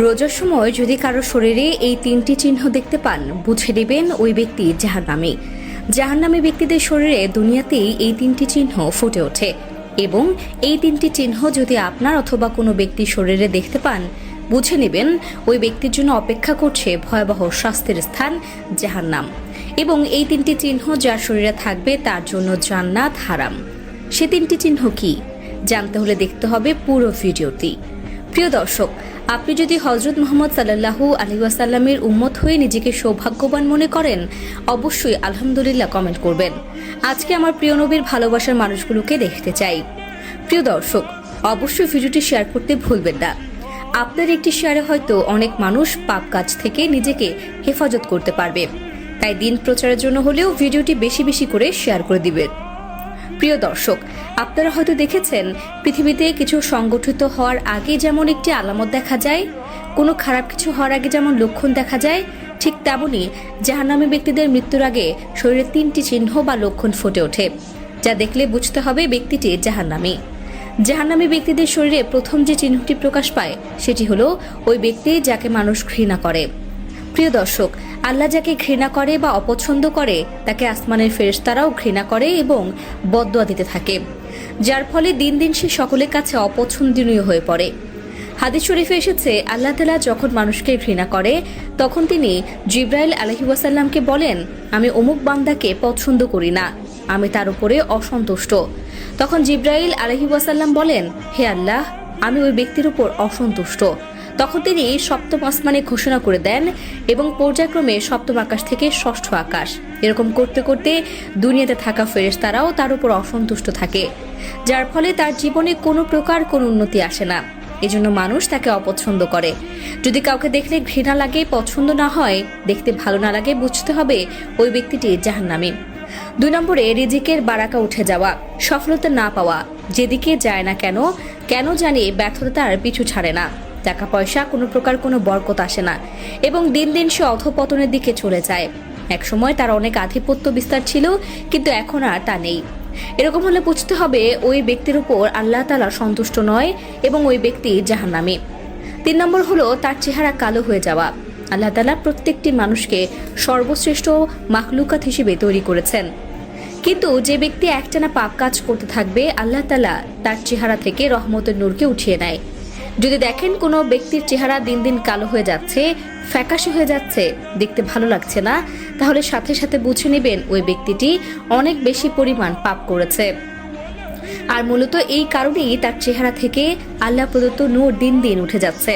রোজার সময় যদি কারো শরীরে এই তিনটি চিহ্ন দেখতে পান, বুঝে নেবেন ওই ব্যক্তি জাহান্নামী। জাহান্নামী ব্যক্তিদের শরীরে দুনিয়াতেই এই তিনটি চিহ্ন ফুটে ওঠে এবং এই তিনটি চিহ্ন যদি আপনার অথবা কোনো ব্যক্তির শরীরে দেখতে পান, বুঝে নেবেন ওই ব্যক্তির জন্য অপেক্ষা করছে ভয়াবহ শাস্তির স্থান জাহান্নাম। এবং এই তিনটি চিহ্ন যার শরীরে থাকবে তার জন্য জান্নাত হারাম। সে তিনটি চিহ্ন কি জানতে হলে দেখতে হবে পুরো ভিডিওটি। প্রিয় দর্শক, আপনি যদি হযরত মুহাম্মদ সাল্লাল্লাহু আলাইহি ওয়াসাল্লামের উম্মত হয়ে নিজেকে সৌভাগ্যবান মনে করেন, অবশ্যই আলহামদুলিল্লাহ কমেন্ট করবেন। আজকে আমার প্রিয় নবীর ভালোবাসার মানুষগুলোকে দেখতে চাই। প্রিয় দর্শক, অবশ্যই ভিডিওটি শেয়ার করতে ভুলবেন না। আপনার একটি শেয়ারে হয়তো অনেক মানুষ পাপ কাজ থেকে নিজেকে হেফাজত করতে পারবে। তাই দিন প্রচারের জন্য হলেও ভিডিওটি বেশি বেশি করে শেয়ার করে দিবেন। প্রিয় দর্শক, আপনারা হয়তো দেখেছেন পৃথিবীতে কিছু সংগঠিত হওয়ার আগে যেমন একটি আলামত দেখা যায়, কোনো খারাপ কিছু হওয়ার আগে যেমন লক্ষণ দেখা যায়, ঠিক তেমনই জাহান্নামী ব্যক্তিদের মৃত্যুর আগে শরীরে তিনটি চিহ্ন বা লক্ষণ ফুটে ওঠে, যা দেখলে বুঝতে হবে ব্যক্তিটি জাহান্নামী। জাহান্নামী ব্যক্তিদের শরীরে প্রথম যে চিহ্নটি প্রকাশ পায় সেটি হলো ওই ব্যক্তি যাকে মানুষ ঘৃণা করে। প্রিয় দর্শক, আল্লাহ যাকে ঘৃণা করে বা অপছন্দ করে তাকে আসমানের ফেরেশতারাও ঘৃণা করে এবং বদদুয়া দিতে থাকে, যার ফলে দিন দিন সে সকলের কাছে অপছন্দনীয় হয়ে পড়ে। হাদিস শরীফে এসেছে, আল্লাহ তাআলা যখন মানুষকে ঘৃণা করে তখন তিনি জিবরাইল আলাইহিস সালামকে বলেন, আমি অমুক বান্দাকে পছন্দ করি না, আমি তার উপরে অসন্তুষ্ট। তখন জিবরাইল আলাইহিস সালাম বলেন, হে আল্লাহ, আমি ওই ব্যক্তির উপর অসন্তুষ্ট। তখন তিনি সপ্তম আসমানে ঘোষণা করে দেন এবং পর্যায়ক্রমে সপ্তম আকাশ থেকে ষষ্ঠ আকাশ, এরকম করতে করতে দুনিয়াতে থাকা ফেরেশতারাও তার উপর অসন্তুষ্ট থাকে, যার ফলে তার জীবনে কোনো প্রকার কোনো উন্নতি আসে না। এজন্য মানুষ তাকে অপছন্দ করে। যদি কাউকে দেখলে ঘৃণা লাগে, পছন্দ না হয়, দেখতে ভালো না লাগে, বুঝতে হবে ওই ব্যক্তিটি জাহান্নামী। 2 নম্বরে রিজিকের বারাকা উঠে যাওয়া, সফলতা না পাওয়া। যেদিকে যায় না কেন জানি ব্যর্থতা তার পিছু ছাড়ে না। টাকা পয়সা কোনো প্রকার কোনো বরকত আসে না এবং দিন দিন সে অধঃপতনের দিকে চলে যায়। একসময় তার অনেক আধিপত্য বিস্তার ছিল, কিন্তু এখন আর তা নেই। এরকম হলে বুঝতে হবে ওই ব্যক্তির উপর আল্লাহ তাআলা সন্তুষ্ট নয় এবং ওই ব্যক্তি জাহান্নামী। 3 নম্বর হলো তার চেহারা কালো হয়ে যাওয়া। আল্লাহ তাআলা প্রত্যেকটি মানুষকে সর্বশ্রেষ্ঠ মাখলুকাত হিসেবে তৈরি করেছেন, কিন্তু যে ব্যক্তি একটানা পাপ কাজ করতে থাকবে আল্লাহ তাআলা তার চেহারা থেকে রহমতের নূরকে উঠিয়ে নেয়। যদি দেখেন কোনো ব্যক্তির চেহারা দিন দিন কালো হয়ে যাচ্ছে, ফ্যাকাশে হয়ে যাচ্ছে, দেখতে ভালো লাগছে না, তাহলে সাথে সাথে বুঝে নেবেন ওই ব্যক্তিটি অনেক বেশি পরিমাণ পাপ করেছে। আর মূলত এই কারণেই তার চেহারা থেকে আল্লাহ প্রদত্ত নূর দিন দিন উঠে যাচ্ছে।